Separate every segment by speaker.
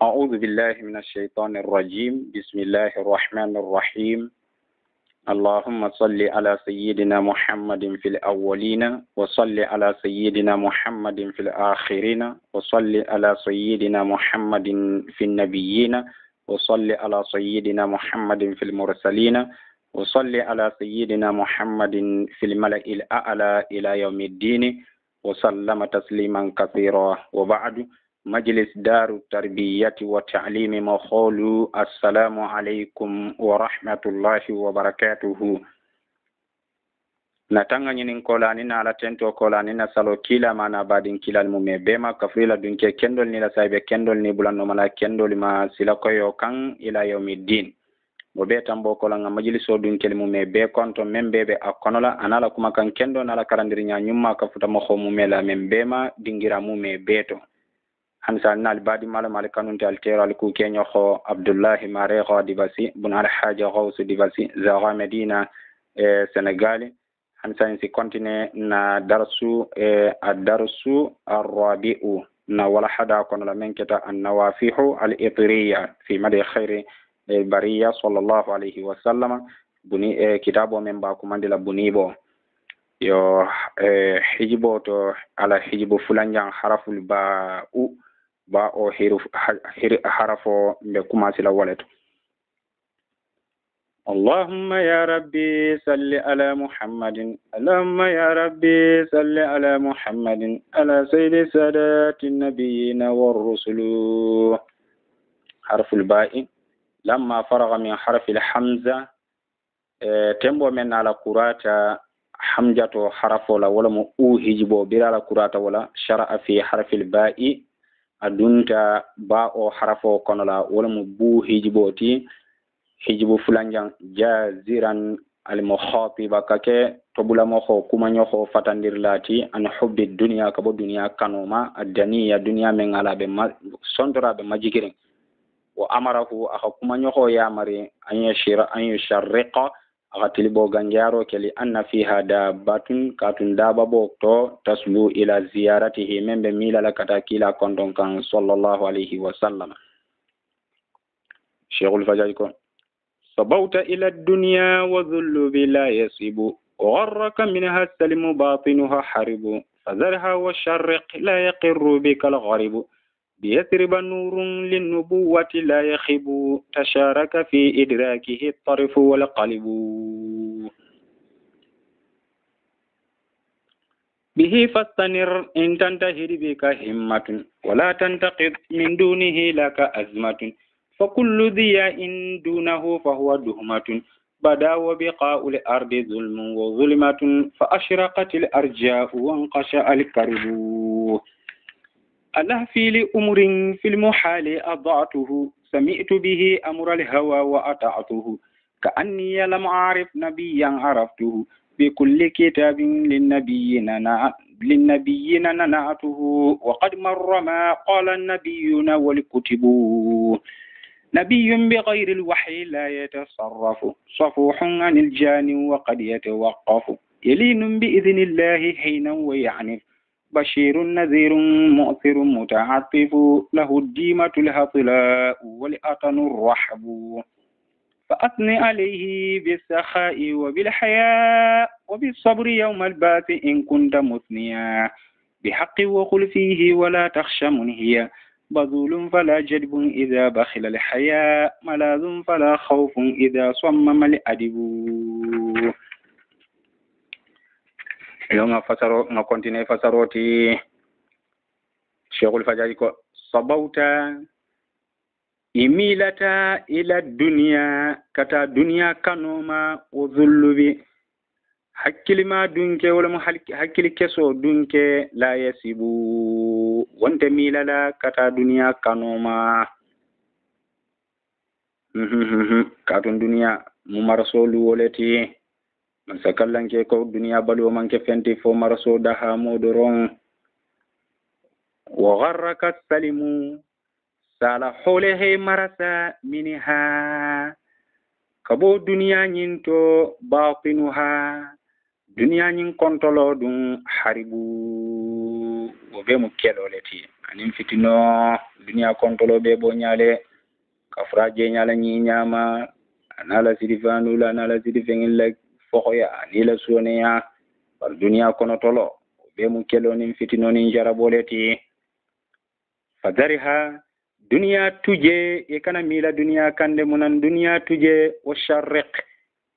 Speaker 1: أعوذ بالله من الشيطان الرجيم بسم الله الرحمن الرحيم اللهم صل على سيدنا محمد في الأولين وصل على سيدنا محمد في الآخرين وصل على سيدنا محمد في النبيين وصل على سيدنا محمد في المرسلين وصل على سيدنا محمد في الملأ الأعلى إلى يوم الدين وسلم تسليما كثيرا وبعد مجلس دار التربية والتعليم مخول السلام عليكم ورحمة الله وبركاته natanga nyinin kolani na ala tento kolani na salo kila mana badin kila mume bema kafrila dunke kendol ni la saibe kendol ni bulanno mala kendol ma sila koyo kan ila yawmiddin mo be tambo kolanga majliso dunke mume be konto membebe akonola anala kuma kan kendo nala karandiri nya nyumma kafuta mo kho mume la membema dingira mume beto hansa nal badi mala kanun tal tero al ku kenyo kho abdullah mare kho divasi bun al haja ghaus divasi zawa medina senegal hansa si continue na darsu ad-darsu ar-rabi'u na wala hada kono la menketa an-nawafihu al-itriya fi madi khairi bariya sallallahu alayhi wa sallam buni kitabo men ba ko mandila bunibo yo hijibo to ala hijibo fulanjang haraful ba o harafo be kumasi la waleto اللهم يا ربي صل على محمد اللهم يا ربي صل على محمد على سيد السادات النبيين والرسل حرف الباء لما فرغ من حرف الحمزة تمبو من على قراءة حمزة حرف ولا هجبو بلا على قراءة ولا شرع في حرف الباء أدونت باء حرف كنلا ولا بو هجبوتي hijibu fulanjang jaziran al mukhatiba kake tobula mokho kuma nyokho fatandir lati an hubbi dunya kabo dunya kanoma adaniya dunya men ala be sondra be majigirin wa amarahu akha kuma nyokho ya mari an yusharriqa akha tilibo ganjaro keli anna fiha dabatun katun dababo to taslu ila ziyaratihi membe mila la katakila kondon kan sallallahu alayhi wa sallam Sheikhul Fajaj ko صبوت إلى الدنيا وذل بلا يصيب وغرك منها السلم باطنها حرب فذرها والشرق لا يقر بك الغرب بيثرب نور للنبوة لا يخب تشارك في إدراكه الطرف والقلب به فاستنر إن تنتهر بك همة ولا تنتقض من دونه لك أزمة فكل ضياء دونه فهو دهمة بدا وبقاء الأرض ظلم وظلمة فأشرقت الأرجاء وانقشع الكرب ألهفي لأمر في المحال أضعته سمعت به أمر الهوى وأطعته كأني لم أعرف نبيا عرفته بكل كتاب للنبيين ننعته وقد مر ما قال النبيون والكتب نبي بغير الوحي لا يتصرف صفوح عن الجان وقد يتوقف يلين بإذن الله حينا ويعنف بشير نذير مؤثر متعطف له الديمة الهطلاء والأطن الرحب فأثني عليه بالسخاء وبالحياء وبالصبر يوم الباث إن كنت مثنيا بحق وقل فيه ولا تخش منهيا بذول فلا جدب إذا بخل الحياء ملاذ فلا خوف إذا صمم الأدب يوم فسروا ما كنتني فسروتي شيخ الفجاج صبوتا إميلتا إلى الدنيا كتا دنيا كنوما وذلبي hakkili ma dunke wala mo hakkili keso dunke la yasibu wonte milala kata duniya kanoma katun duniya mu marasolu woleti man sakallanke ko duniya balu manke fenti fo maraso daha modoron wa gharraka salimu sala holehe marasa minha kabo duniya nyinto batinuha duniya nyin kontolo dum haribu o be mu keloleti anin fitino duniya kontolo be bo nyale kafra je nyala nyi nyama anala sidifanula anala sidifengilla fokoya anila suoneya par duniya kono tolo be mu kelo nin fitino nin jaraboleti fadariha duniya tuje e kana mila duniya kande munan duniya tuje wa sharriq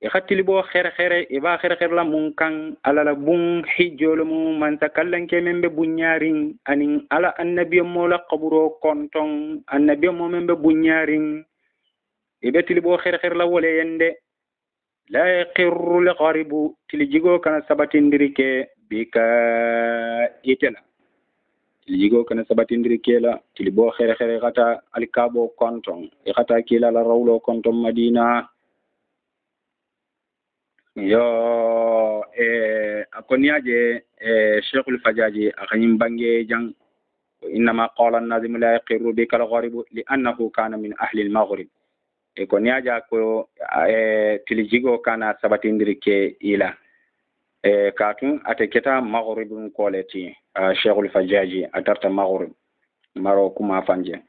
Speaker 1: e khatili bo khere e ba khere la mun kan alala bun hijjolo mu man takallanke membe bunyarin anin ala annabiyo mo la qaburo konton annabiyo mo membe bunyarin e betili bo khere la wole yende la yaqirru li qaribu tilijigo kana sabatindirike bika itela tilijigo kana sabatindirike la tilibo khere kata alikabo konton e kata kila la rawlo konton madina yo akoniaje Sheikh al-Fajaji akanyim bange jang inma qala an-nazim la yaqirru bika al-gharib li'annahu kana min ahli al-maghrib koniaja ko tilijigo kana sabatindirike ila katun ateketa maghribun koleti Sheikh al-Fajaji atarta maghrib Marok ma fanje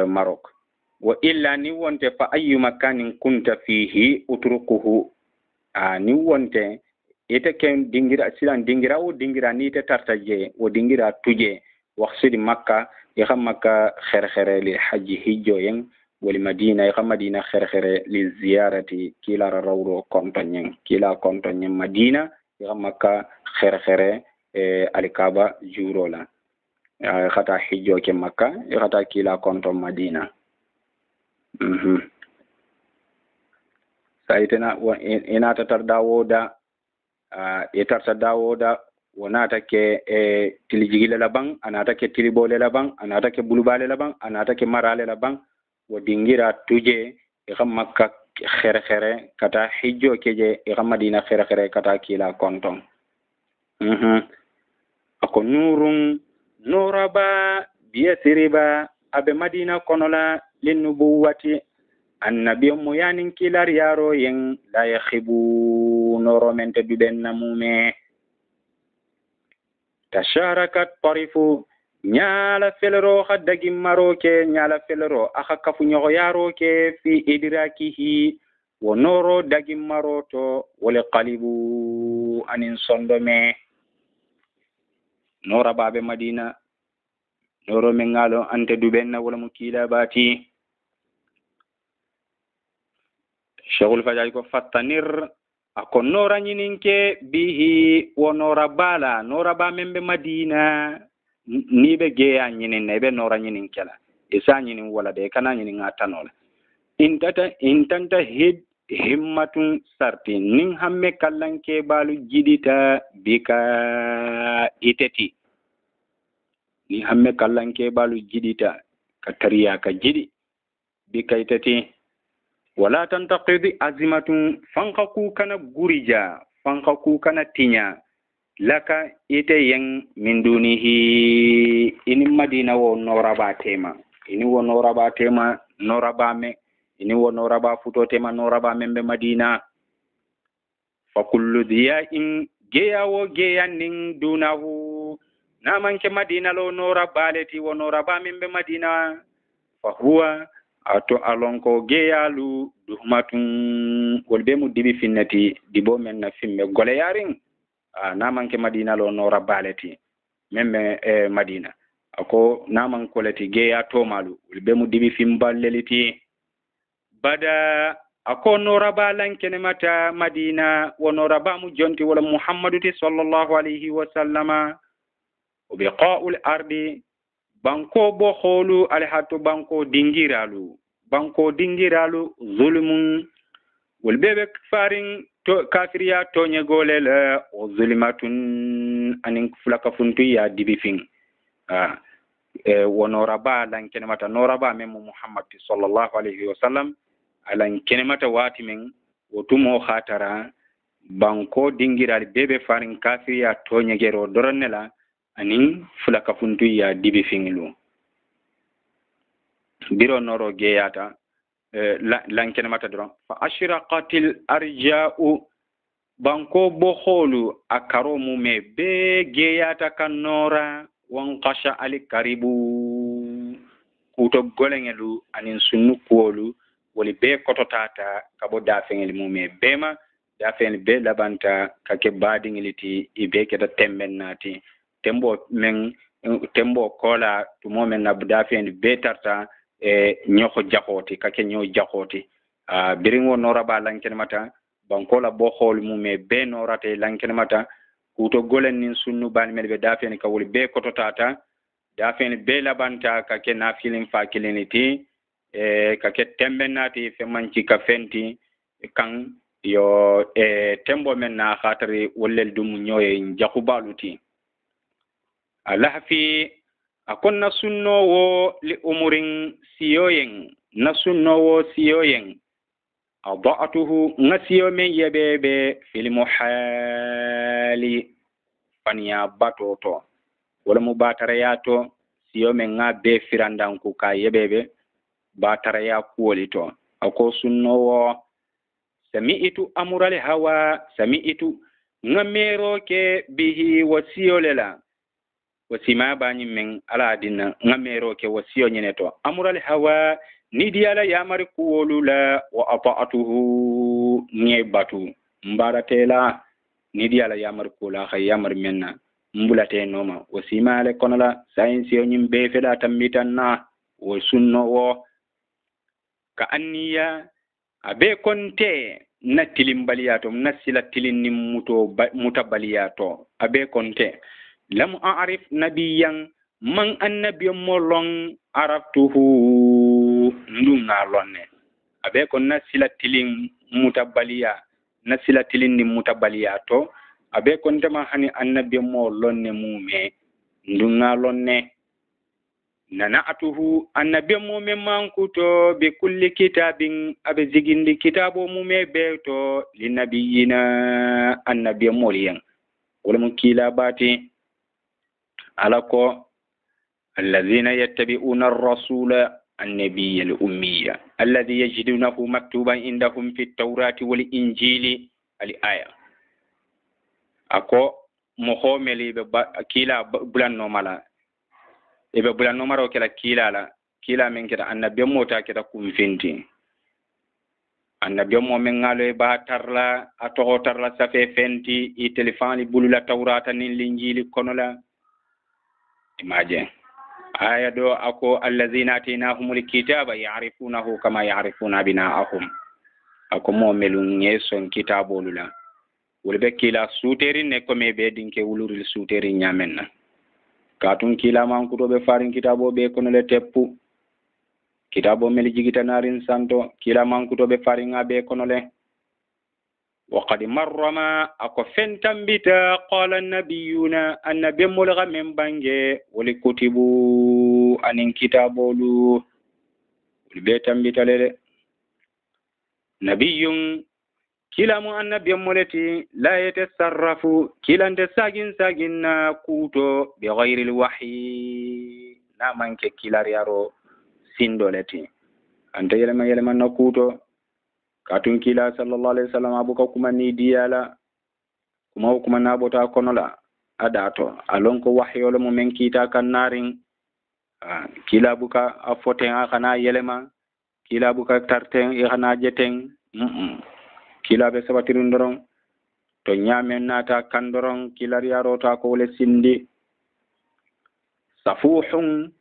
Speaker 1: Marok wa illa ni wonte fa ayyu makanin kunta fihi utrukuhu ni wonte ite ken dingira silan dingira o dingira ni te tartaje o dingira tuje waxsidi makka ya xam makka khere li haji hijjo yen wali madina ya xam madina khere li ziyarati kila rawro kontonyen kila kontonyen madina ya xam makka khere alikaba jurola khata hijjo ke makka ya khata kila konton madina saitena ina tatar dawoda tarta dawoda wonata ke tilijigile labang anata ke tilibole labang anata ke bulubale labang anata ke marale labang wo dingira tuje xam makka khere kata hijjo keje xam madina khere kata kila konton ako nuraba biyasiriba abe madina konola linnubuwati annabiyo mo yanin kilar yaro yen la yakhibu noromente duben namume tasharakat tarifu nyala felro khadagi maroke nyala felro akha kafu nyogo yaro ke fi idrakihi wa noro dagi maroto wala qalibu anin sondome nora babe madina noro mengalo ante duben wala mukila bati Sheikhul Fajaji ko fattanir akon nora nyininke bihi wo nora bala nora ba membe madina ni be geya nyinin ne be nora nyininkela isa nyinin wala de kana nyinin atanola intanta himmatun sarti nin hamme kallanke balu jidita bika iteti ni hamme kallanke balu jidita ka tariya ka jidi bika iteti wala tantaqidi azimatun fanqaku kana gurija fanqaku kana tinya laka ite yang min dunihi ini madina wo noraba tema ini wo noraba tema noraba me ini wo noraba futo tema noraba membe madina fa kullu diya'in geya wo geya nin dunahu namanke madina lo noraba leti wo noraba membe madina fa huwa ato alonko geyalu duhmatun wolbe mu dibi finnati dibo men na fimme gole yarin namanke madina lo no rabaleti memme madina ako naman koleti geya to malu wolbe mu dibi fimballeliti bada ako no rabalan kene mata madina wono rabamu jonti wala muhammadu sallallahu alaihi wasallama wa biqa'ul ardi banko bo kholu alhatu banko dingiralu zulmun wal bebe farin to kafiriya to nyegole la zulmatun anin flaka funtu ya dibifin wonoraba lan kenemata noraba mem muhammad sallallahu alaihi wasallam alan kenemata wati men wotumo khatara banko dingiral bebe farin kafiriya to nyegero doronela anin fulaka funtu ya dibi fingilu biro noro geyata lankene mata dron fa ashraqatil arja'u banko boholu akaro mume be geyata kanora wankasha ali karibu kuto golengelu anin sunnu kuolu woli be kototata kabo dafengel mume bema dafengel be labanta kake badingiliti ibe keta temben nati tembo kola tumo men na dafengel be tarta nyoko jakoti kake nyo jakoti biringo noraba lanken mata bankola bo hol mume be norate lanken mata kuto golen nin sunnu ban mel be dafengel ka woli be kototata dafengel be labanta kake na feeling fa kiliniti kake temben nati fe manci ka fenti kan yo tembo men na khatari wollel dum nyoye jakubaluti alahfi akonna sunno wo li umurin siyoyen na sunno wo siyoyen adatuhu ngasiyo men yebebe fil muhali faniya batoto wala mu batarayato siyo men nga be firandanku ka yebebe bataraya kuolito ako sunnowo sami'tu amral hawa sami'tu ngamero ke bihi wasiyolela wasima bani men ala dinna ngamero ke wasiyo nyeneto amral hawa nidiala yamar kuolula wa ata'atuhu nyebatu mbaratela nidiala yamar kula khayamar menna mbulate noma wasima le konola science yo nyimbe feda tambitanna wo sunnowo ka anniya abe konte na tilimbaliyato na sila tilin ni mutabaliyato abe konte lam a'rif nabiyan man annabiyyan molong araftuhu ndum na lonne abe kon na sila tilin mutabaliya na sila tilin ni mutabaliyato abe konte ma hani annabiyyan molonne mume ndum na lonne nana'atuhu annabi mu'min mankuto bi kulli kitabin abe zigindi kitabo mu'me beto linabiyina annabi moliyan wala mun kila bati alako allazina yattabi'una ar-rasula النبي الأمية الذي يجدونه مكتوبا عندهم في التوراة والإنجيل الآية أكو مخوملي كلا بلان نومالا ebe bulan numero kala kila men kita annabi mota kita kumfinti annabi mo men ngalo ba tarla ato tarla safe fenti i telefoni bulula tawrata nin linjili konola imaje aya do ako allazina atinahumul kitaba ya'rifunahu kama ya'rifuna bina'ahum ako mo melun yeson kitabolula wolbe kila suteri ne ko me be dinke wuluril suteri nyamenna katun kila mankuto be farin kitabo be kono le teppu kitabo mel jigita narin santo kila mankuto be farin abe kono le wa qad marrama ako fentambita qala an-nabiyuna annabi mulgha min bange wali kutibu anin kitabolu be tambita le nabiyun kila mu annabi moleti la yatasarrafu kila nde sagin na kuto bi ghairi alwahyi na manke kila yaro sindoleti anta yelema na kuto katun kila sallallahu alaihi wasallam abuka kuma ni diala kuma na bota konola adato alonko wahyo lo mo men kita kanarin kila buka afoten akana yelema kila buka tarten e hana jeten kila be sabatirin doron to nyamen nata kan doron kilar yaro ta ko le sindi safuhun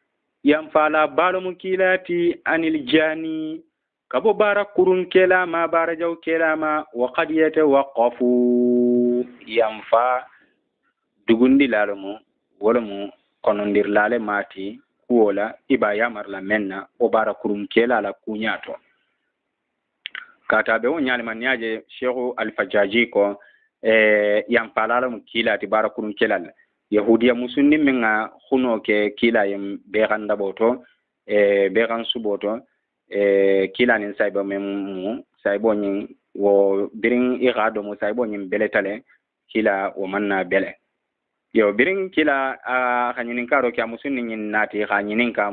Speaker 1: yamfala balum kilati anil jani kabo barakurun kelama barajaw kelama wa qad yatawaqqafu yamfa dugundi lalamu wala mu konondir lale mati kuola iba yamar la menna o barakurun kelala kunyato kata be on nyali man yaje Sheikh Al-Fajaji ko yamfala la mu kilati barakurun kelala yahudiya musunni minga khuno ke kila yam be ganda boto be gan suboto kila nin saybo memu saybo nyin wo birin irado mo saybo nyin beletale kila o manna bele yo birin kila khanyinin karo kya musunni nyin nati khanyinin ka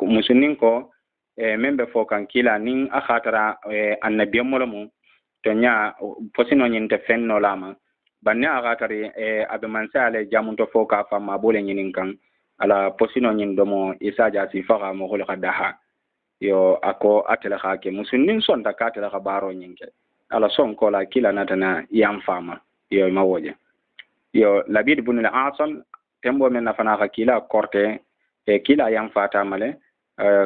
Speaker 1: musunnin ko membe fokan kila nin akhatara annabiy molomu to nya posino nyin te fenno lama banne akhatari abe mansale jamunto foka fama bole nyinin kan ala posino nyin domo isaja si faga mo hol qadaha yo ako atela khake musunnin son ta katela khabaro nyinke ala son ko la kila natana yam fama yo mawoje yo labid ibn al-asam tembo men nafana ka kila korte e kila yam fata male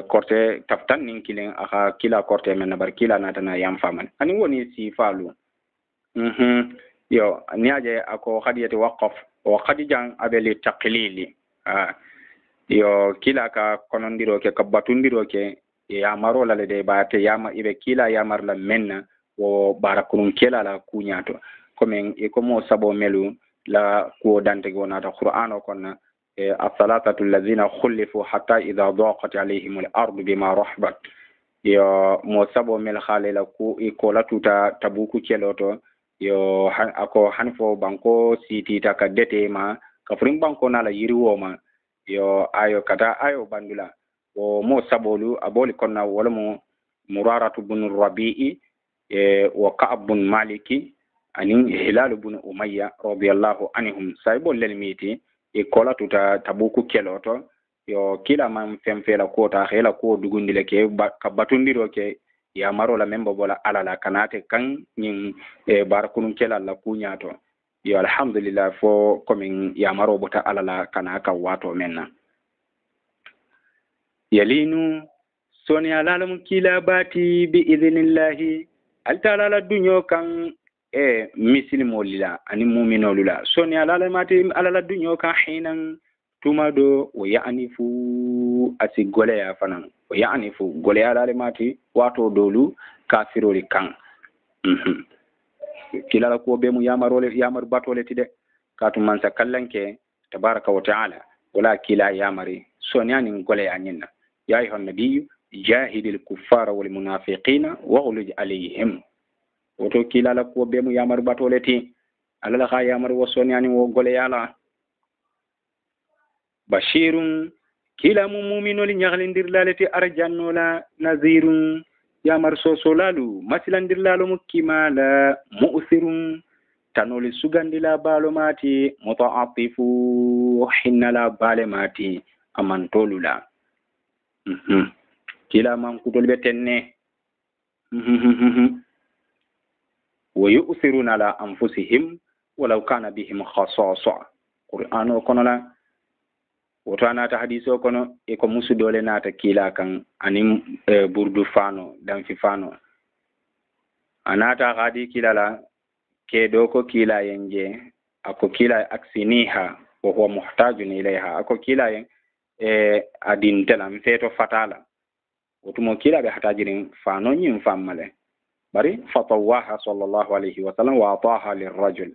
Speaker 1: korte taftan nin kilin aka kila korte men bar kila natana yam fama ani woni si falu yo niaje ako khadiyati waqaf wa khadijan abeli taqlili yo kila ka konondiro ke ka batundiro ke ya maro la de baate yama ibe kila yamar la menna wo barakunun kela la kunyato comme e como sabo melu la ko dante gona ta qur'ano konna as-salatatu allazina khulifu hatta idha daqat alayhim al-ardu bima rahbat yo mo sabo mel khalela ku e ko la tuta tabuku keloto yo ako hanfo banko siti ta ka dete ma ka furin banko na la yiriwo ma yo ayo kata ayo bandula o mo sabolu aboli konna wala mo muraratu bin rabi'i wa ka'ab bin maliki anin hilal bin umayya radiyallahu anhum saibol lel miti e kola tuta tabuku keloto yo kila man femfela ko ta hela ko dugundile ke ka batundiro ke ya maro la membo bola alala kanate kan nyin barakunun kela la kunyato yo alhamdulillah fo komin ya maro bota alala kanaka wato menna yalinu soni alalam kila bati bi idhnillahi altala la dunyo kan mislimo lila ani mu'mino lila soni alalamati alala dunyo kan hinan tumado wa ya'nifu asigole ya fanan wa ya'nifu gole alalamati wato dolu kafiroli kan kila la ko be mu yamar batole tide katu mansa kallanke tabaraka wa ta'ala wala kila yamari soni ani gole ya nyinna يا أيها النبي جاهد الكفار والمنافقين واغلظ عليهم وتوكيل لك وبيم يامر باتولتي على لخا يامر وسوني يعني وغول يالا بشير كلا مؤمن لنيغلندير لالتي ارجانو لا نذير يامر سوسولالو مثلا دلالو مكيمالا مؤثر تنولي سوغاندي لا بالوماتي متعاطف حين لا بالماتي امانتولولا kila man kutol be tenne wa yu'thiruna ala anfusihim walau kana bihim khasasa qur'ano kono la woto anata hadiso kono e ko musu dole nata kila kan anim burdu fano dan fi fano anata hadi kila la ke do ko kila yenje ako kila aksiniha wa huwa muhtajun ilayha ako kila yen adin telam feto fatala wotumo kila be hatajirin fano nyim fammale bari fatawaha sallallahu alaihi wa sallam wa ataha lirrajul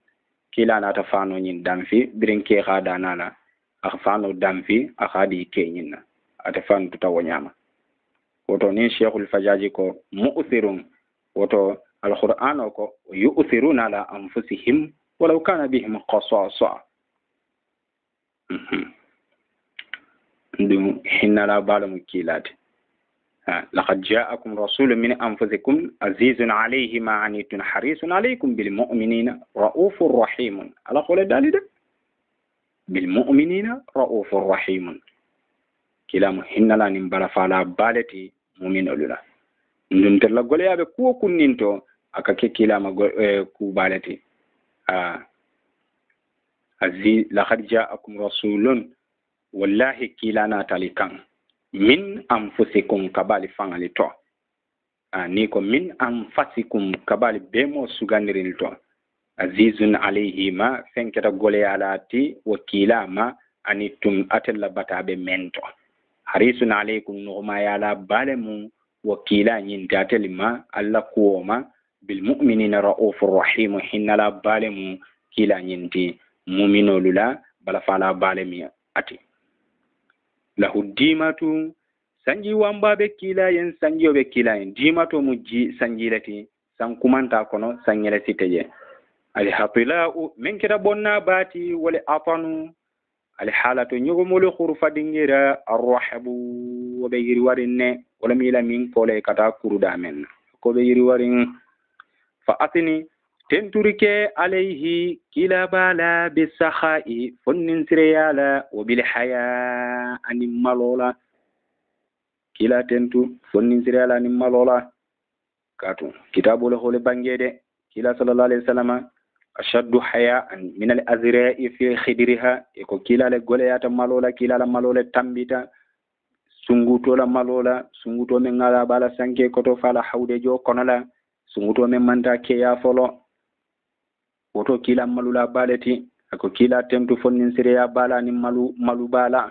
Speaker 1: kila na ta fano nyin damfi birin ke khada nana ak fano damfi akhadi ke nyinna ata fan tuta wonyama woto ni sheikhul fajaji ko mu'thirun woto alquran ko yu'thiruna ala anfusihim walau kana bihim qasasa ndum hinala balum kilate لقد جاءكم رسول من أنفسكم عزيز عليه ما عنيتم حريص عليكم بالمؤمنين رؤوف رحيم على قول الدالد بالمؤمنين رؤوف رحيم كلام hinala nimbala fala baleti mu'min olula ndum tella gole yabe ko kunninto aka ke kilama ku baleti aziz laqad ja'akum rasulun wallahi kilana talikan min anfusikum kabali fangali to ni ko min anfasikum kabali bemo suganiril to azizun alayhi ma fenketa gole alati wakila ma anitum atella batabe mento harisun alaykum numa yala balemu wakila nyin datelima alla kuoma bil mu'minina raufur rahim hinala balemu kila nyinti mu'minolula bala fala balemi ati lahu dimatu sanji wamba be kila yen sanji be kila yen dimato mujji sanji lati san kumanta kono sanyele siteje al hafila min kida bonna bati wal afanu al halatu nyugumul khurfa dingira arhabu wa be yiri warinne wala mila min kole kata kuruda men ko be yiri warin fa atini tenturike alayhi kila bala bisakhai fonnin sireyala wa bil haya ani malola kila tentu fonnin sireyala ani malola katu kitabul hole bangede kila sallallahu alaihi wasallam ashaddu haya'an min al-azra'i fi khidriha ko kila le goleyata malola kila la malola tambita sunguto la malola sunguto men ngala bala sanke koto fala hawde jo konola sunguto men manta ke ya folo woto kila malula baleti ako kila tentu fonnin sireya bala ni malu bala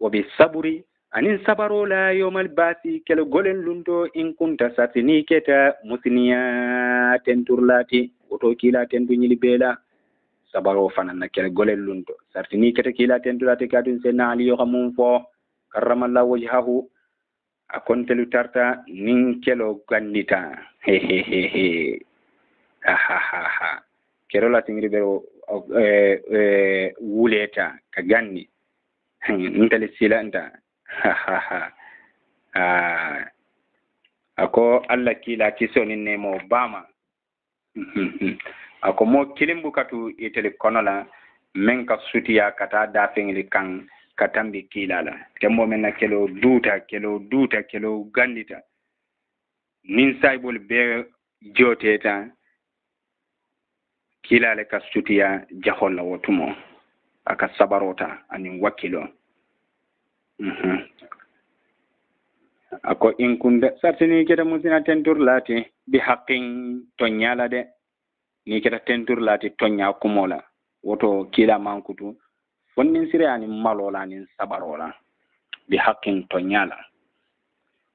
Speaker 1: wa bi sabri anin sabarola yawmal basi kele golen lundo in kunta satini keta musniya tenturlati woto kila tentu nyili bela sabaro fanana kele golen lundo satini keta kila tenturlati kadun senna ali yo xamum fo karramallahu wajhahu akontelu tarta nin kelo gandita he he he he ha kero la tingri bero wuleta ka ganni ntali silanta ako alla kila kisoni nemo bama ako mo kilimbu katu iteli konola men ka sutiya kata dafengli kan katambi kilala tembo men na kelo duta kelo gandita nin saybol be joteta kilale ka sutiya jaholla wotumo aka sabarota anin wakilo ako in kunde sartini keta musina tentur lati bi haqqin tonyala de ni keta tentur lati tonya kumola woto kila mankutu fonnin sire ani malola ni sabarola bi haqqin tonyala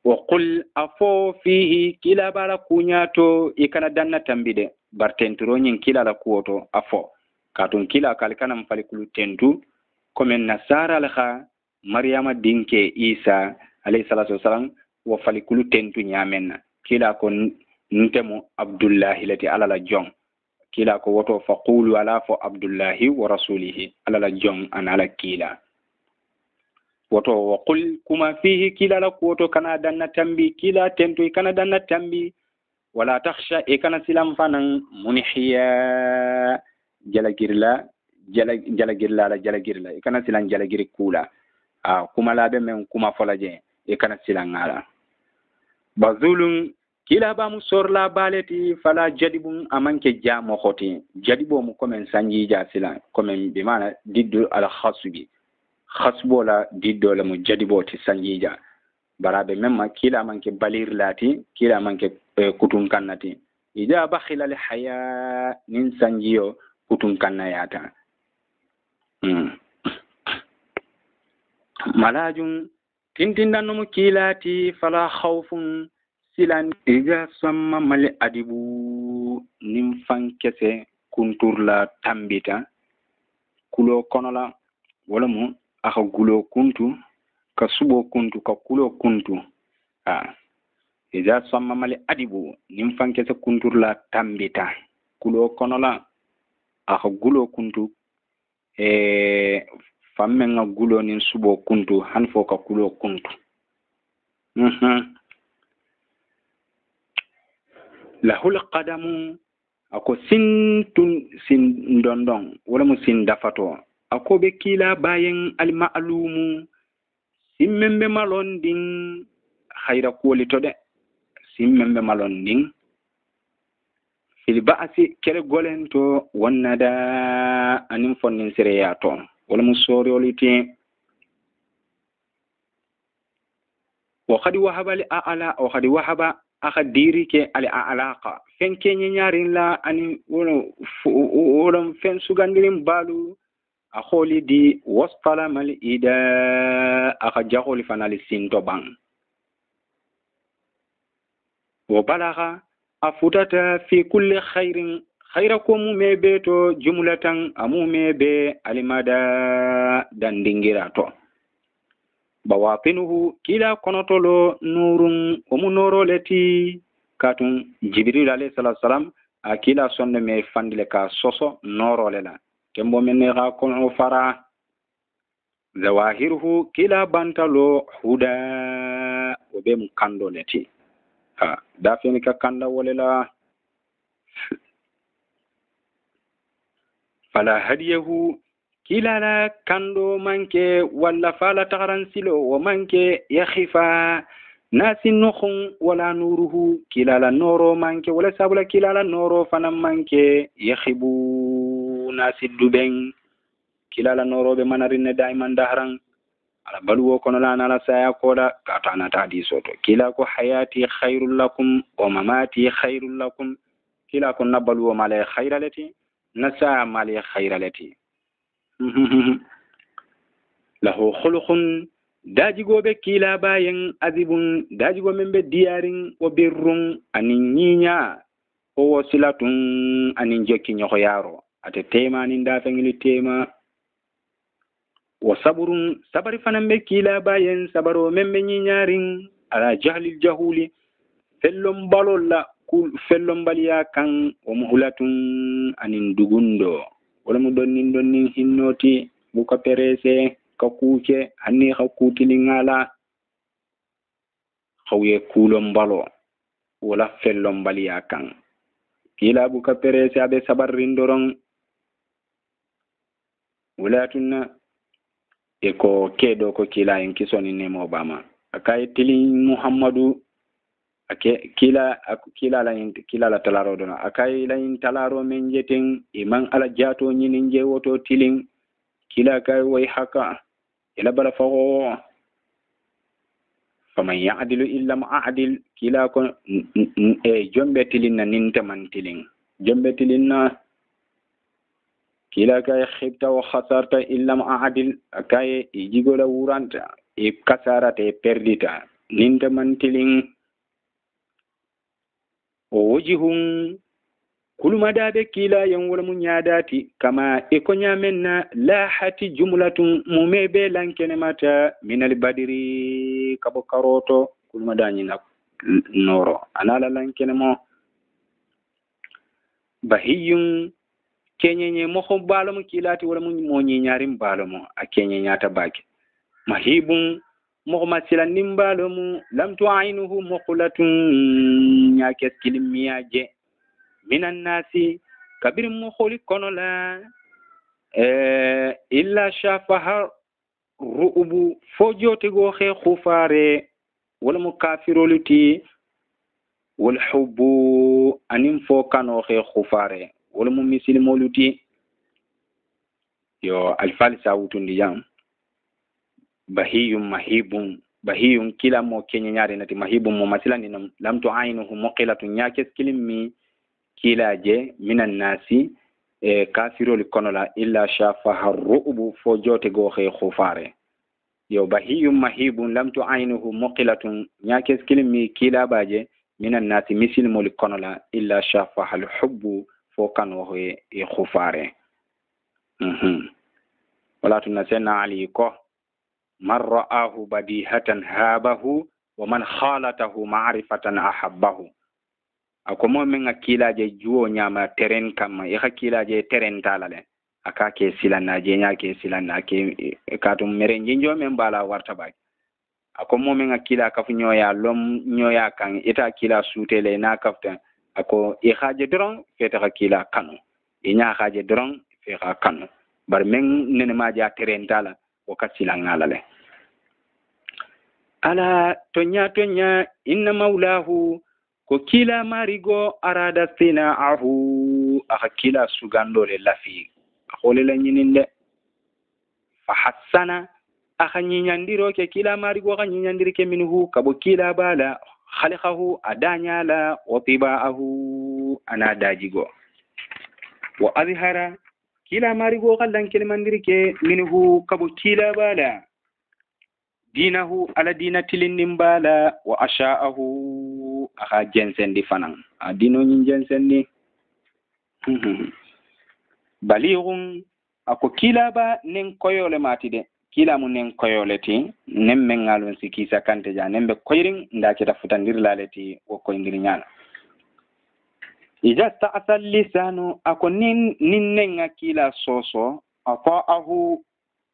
Speaker 1: wa qul afo fihi kila bala kunyato ikana danna tambide bartenturo nyin kila la kuoto afo katun kila kalikana mfalikulu tentu komen nasara alha maryama dinke isa alayhi salatu wasalam wa falikulu tentu nyamenna kila ko ntemu abdullahi lati alala jong kila ko woto faqulu ala fo abdullahi wa rasulihi alala jong an ala kila woto wa qul kuma fihi kila la kuoto kana danna tambi kila tentu kana danna tambi wala takhsha ikana silam fanan munihiya jalagirla ikana silan jalagiri kula kuma labe men kuma folaje ikana silan ngala bazulun kila ba mu sorla baleti fala jadibun amanke jamo khoti jadibo mu komen sanji ja silan komen bi mana diddu al khasbi khasbola diddo la mu jadibo ti sanji ja barabe memma kila manke balir lati kila manke kutun kannati ida bakhila li haya nin sanjiyo kutun kannayata malajun tintindanno mu kilati fala khawfun silan iga samma mali adibu nim fankese kunturla tambita kulo konola wala mu aka gulo kuntu ka subo kuntu ka kulo kuntu iza samma mali adibu nim fankese kunturla tambita kulo konola aka gulo kuntu famme nga gulo nin subo kuntu han fo ka kulo kuntu lahul qadamu ako sin dondon wala mu sin dafato ako be kila bayen al ma'lumu simmembe malondin khayra kuolito de simmembe malondin fil ba'si kere golento wonnada anim fonnin sereyato wala mu sorioliti wa qad wahaba li a'la wa qad wahaba aka dirike al a'laqa fen kenye nyarin la ani wala fen sugandirin balu akholi di wasfala mal ida aka jaholi fanali sinto bang wa balagha afutata fi kulli khairin khairakum mebeto jumlatan amumebe alimada dandingirato bawatinuhu kila konotolo nurun omunoro leti katun jibril alayhi salatu wasalam akila sonne me fandile ka soso noro lela tembo menne ga kono fara zawahiruhu kila bantalo huda obe mukando leti da feni ka kanda wolela fala hadiyahu kilala kando manke walla fala tagaran silo wo manke yakhifa nasi nukhun wala nuruhu kilala noro manke wala sabula kilala noro fanam manke yakhibu nasi duben kilala noro be manarinne daiman dahran ala baluwo kono la nala saya koda katana tadi soto kila ko hayati khairul lakum wa mamati khairul lakum kila ko nabaluwo male khairalati nasa male khairalati lahu khuluqun dajigobe kila bayen azibun dajigo membe diyarin wa birrun anin nyinya o wasilatun anin jekki nyoko yaro ate tema nin da fengili tema wa saburun sabari fanambe kila bayen sabaro membe nyiñarin ala jahlil jahuli fellon balolla kul fellon baliya kan wa muhulatun anin dugundo wala mu donnin hinnoti buka perese ka kuuke hanni ka kutili ngala khawye kulon balo wala fellon baliya kan kila buka perese abe sabarrin doron wulatuna eko kedo ko kila en kisoni nemo bama akay tili muhammadu ake kila la talaro dona akay la in talaro men jeten iman ala jato nyinin je woto tilin kila kay way haka ila bala fago faman ya'dilu illa ma'adil kila ko jombe tilin na ninta man tilin jombe tilin na kila kay khibta wa khasarta illa ma'adil akay ijigola wuranta e kasarata e perdita ninta man tilin o wajihun kuluma dabe kila yan wala mun yadati kama ikonya menna lahati jumlatun mumebe lankene mata minal badiri kabo karoto kuluma dani na noro anala lankene mo bahiyun kenyenye mo ko balomo kilati wala mun mo nyarim balomo akenye nyata baki mahibun mo masila nimbalomu lam tu'ainuhu muqlatun nyake kilimiyaje minan nasi kabir mo kholi kono la illa shafaha ru'ubu fojote go khe khufare wala mu kafiroluti wal hubbu anim fo kano khe khufare wala mu muslimoluti yo alfalsa wutundi jam bahiyum mahibun bahiyun kila mo kenya nyare nati mahibun mo masilani lam tu ainuhu muqilatun nyake skilimi kila je minan nasi kafirul konola illa shafaha ru'bu fo jote go khe khufare yo bahiyum mahibun lam tu ainuhu muqilatun nyake skilimi kila baje minan nasi misil mo konola illa shafaha al hubbu fo kano e khufare wala tunasena ali ko man ra'ahu badihatan habahu wa man khalatahu ma'rifatan ahabbahu ako mo men akilaje juo nyama teren kam e akilaje teren talale aka ke silana je nya ke silana ke katum mere njinjo men bala warta ba ako mo men akila ka fu nyoya lom nyoya kan ita kila sutele na kafta ako e haje dron feta akila kanu e nya haje dron fe ka kanu bar men nene ma ja teren tala o kasila ngalale ala tonya inna maulahu ko kila marigo arada sina'ahu aka kila sugandole lafi akole la nyininde fa hassana aka nyinyandiro ke kila marigo aka nyinyandiri ke minhu kabo kila bala khalaqahu adanyala wa tibaahu ana dajigo wa azhara kila marigo kallan kelmandiri ke minhu kabo kila bala dinahu ala dinatilin nimbala wa asha'ahu aka jensen di fanan adino nyin jensen ni balighun ako kila ba nen koyole matide kila mu nen koyole ti nem mengalon sikisa kante ja nembe koyrin ndake ta futandir laleti o koyndir nyala ija ta'sal lisanu ako nin nenga kila soso ata'ahu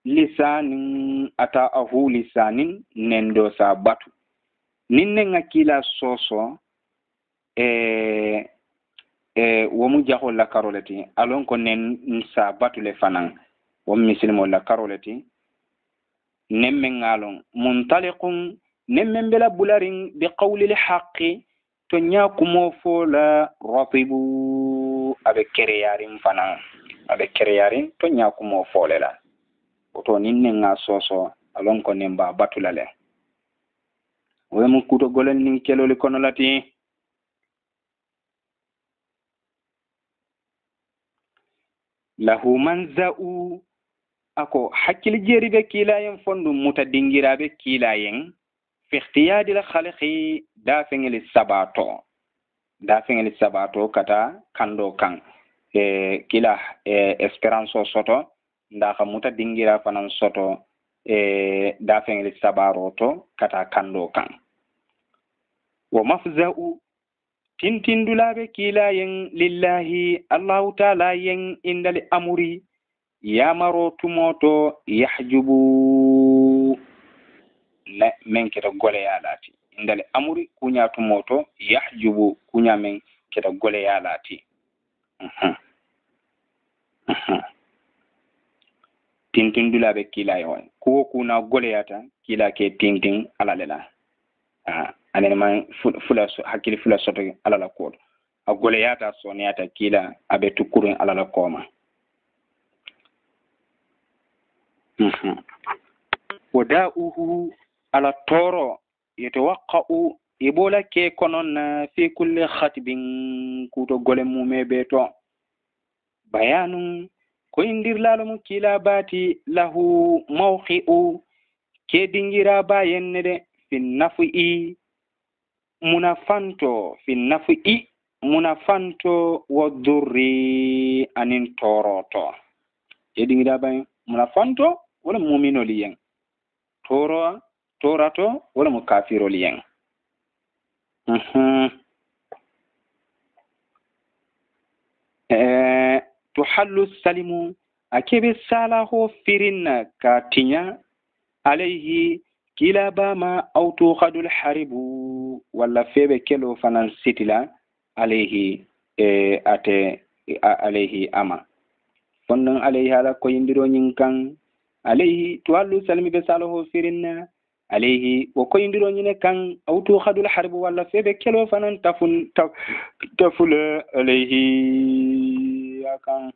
Speaker 1: lisanin ata'ahu lisanin nendo sa batu nin nenga kila soso womu jahol la karoleti alon ko nen sa batule fanan wom misilmo la karoleti nemmen ngalon muntaliqun nemmen bela bularin bi qawli al-haqqi to nyakumo fola ratibu abe kereyarin fanan abe kereyarin to nyakumo folela to ninne nga soso alon ko nemba batulale wemu kuto golen nin keloli kono lati lahu manza'u ako hakkil jeri be kilayen fondu muta dingirabe kilayen fi ikhtiyadi la khalqi dafengeli sabato kata kando kan kila esperance soto ndaka muta dingira fanan soto dafengeli sabaroto kata kando kan wa mafza'u tintindulaɓe kiilayen lillahi allahu taala yen indali amuri yamaro tumoto yahjubu men keta goleyalati indali amuri kuña tumoto yahjubu kuña men keta goleyalati tintindulaɓe kiilaye on kuwo kuna goleyata kiila ke tintin alalela anen man hakkili fula soto alala kodo a goleyata soniyata kila abe tukurun alala koma wada'uhu ala toro yatawaqqa'u ibola ke konon fi kulli khatibin kuto gole mume beto bayanun ko indirlalo mu kila bati lahu mawqi'u ke dingira bayen de fi nafi munafanto wa durri anin toroto edingira bay munafanto wala mu'mino liyen torato wala mukafiro liyen tuhallu salimu akebe salahu firinna katinya alayhi kila bama auto khadul haribu wala febe kelo fanan sitila alayhi ate alayhi ama fondon alayhi ala ko yindiro nyinkan alayhi tuallu salmi be saloho firinna alayhi wo ko yindiro nyine kan auto khadul haribu wala febe kelo fanan taful alayhi akan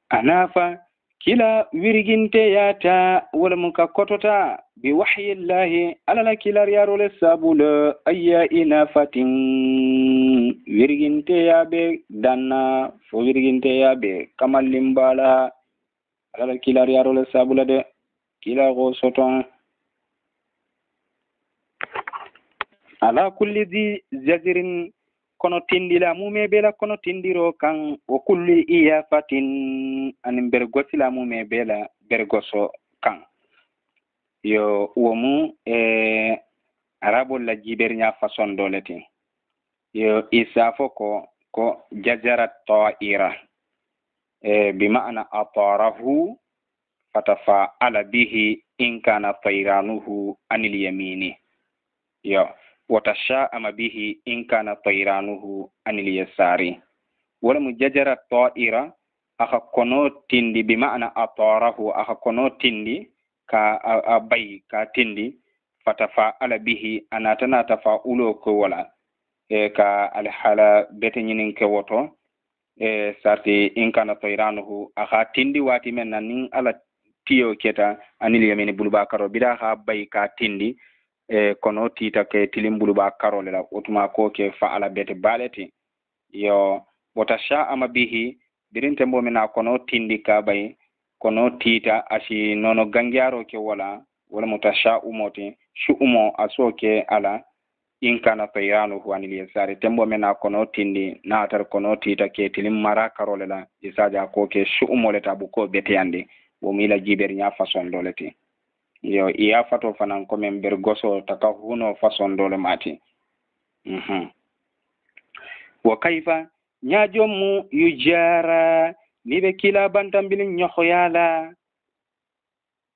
Speaker 1: anafa kila wirginte yata wala muka kotota bi wahyillahi alala kila yarole sabula ayya inafatin wirginte yabe danna fo wirginte yabe kamalimbala alala kila yarole sabula de kila go soton ala kulli di zajirin kono tindila mume bela kono tindiro kan o kulli iyafatin anin bergosila mume bela bergoso kan yo womu arabol la jibernya façon doleti yo isafo ko jajarat ta'ira bi ma'ana atarahu fatafa ala bihi in kana tayranuhu anil yamini yo وتشاءم به إن كان طيرانه عن اليسار ولم ججر الطائرة أخا كنو تندي بمعنى أطاره أخا كنو تندي كأبي كتندي فتفاعل به أنا تفاعله كولا كالحالة بتنين كوتو سارتي إن كان طيرانه أخا تندي واتي من نين على تيو كتا عن اليمين بلباكرو بدا أخا بي كتندي kono tita ke tilimbulu ba karole la utuma ko ke faala bete baleti yo botasha ama bihi dirinte mbo mena kono tindi ka bay kono tita asi nono gangiaro ke wala mutasha umoti shu umo asoke ala inkana tayranu huanil yasari tembo mena kono tindi na tar kono tita ke tilim mara karole la isaja ko ke shu umo leta bu ko bete yande wo mila jiber nya façon doleti yo iya fato fanan ko men bergoso taka huno façon dole mati wa kaifa nyajomu yujara nibe kila bantambilin nyoxoyala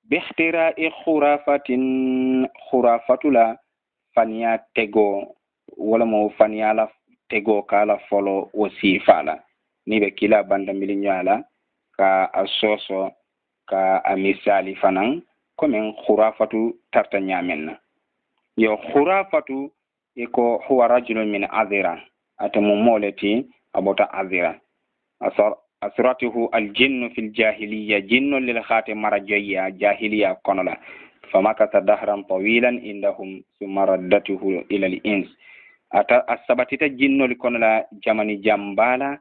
Speaker 1: bihtira khurafatula faniya tego wala mo faniyala tego kala folo o sifala ni be kila banda milinyala ka asoso ka amisali fanan komen khurafatu tarta nyamenna yo khurafatu iko huwa rajulun min azira atamu moleti abota azira asratuhu aljinnu fil jahiliya jinnu lil khatim marajiyya jahiliya konola famakata dahran tawilan indahum thumma raddatuhu ila al-ins ata asabatita jinnol konola jamani jambala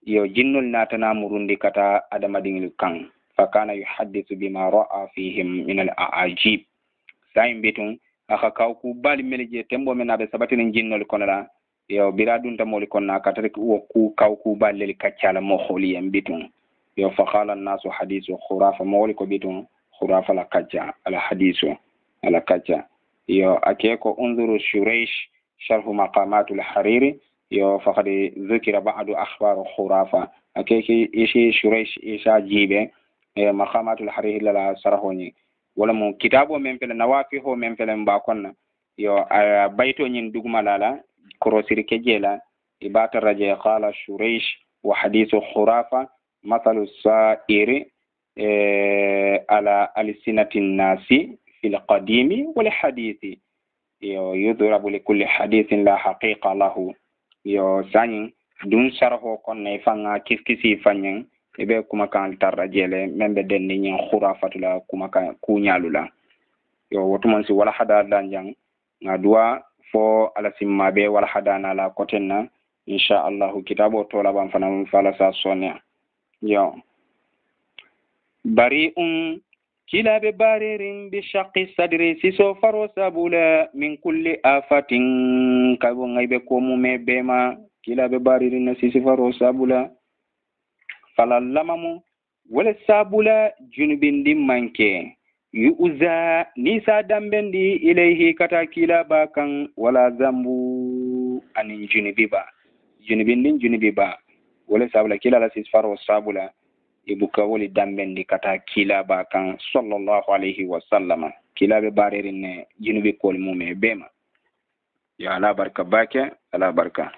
Speaker 1: yo jinnol natana murundi kata adamadingil kan fakana yuhaddithu bima ra'a fihim min al-a'ajib saim betun aka kawku bali melje tembo men abe sabatinin jinnol konola yo biradun tamol konna kata ko ku kawku balel kaccala mo kholiyan betun yo fakala an-nasu hadithu khurafa mawli ko betun khurafa la kacca ala hadithu ala kacca yo akeko unzuru shuraish sharh maqamat al-hariri yo faqad dhukira ba'd akhbar khurafa akeki ishi shuraish isha jibe maqamat al-hariri la sarahoni wala mo kitabo men fele nawafiho men fele mba konna yo bayto nyin duguma lala korosiri kejela ibata raja qala shuraish wa hadithu khurafa mathalu sa'iri ala alsinatin nasi fil qadimi wal hadithi yo yudrabu li kulli hadithin la haqiqa lahu yo sani dun sharho konne fanga kiskisi fanyen ebe kuma kan tarajele membe denni nyen khurafatula kuma kan kunyalula yo wotuman si wala hada danjang ngadua fo ala simma be wala hada na la kotenna insha Allah kitabo to la ban fana fala sa sonya yo bari'un kila be baririn bi shaqqi sadri siso faro sabula min kulli afatin kabo ngaibe ko mume bema kila be baririn na sisi faro sabula falallamamu wala sabula junubindi manke yu'za nisa dambendi ilayhi kata kila bakan wala zambu anin junubindi ba wala sabula kila la sisi faro sabula ibuka wali dambendi kata kila bakan sallallahu alaihi wasallam kila be baririn ne junubi kol mume bema ya ala barka bake ala barka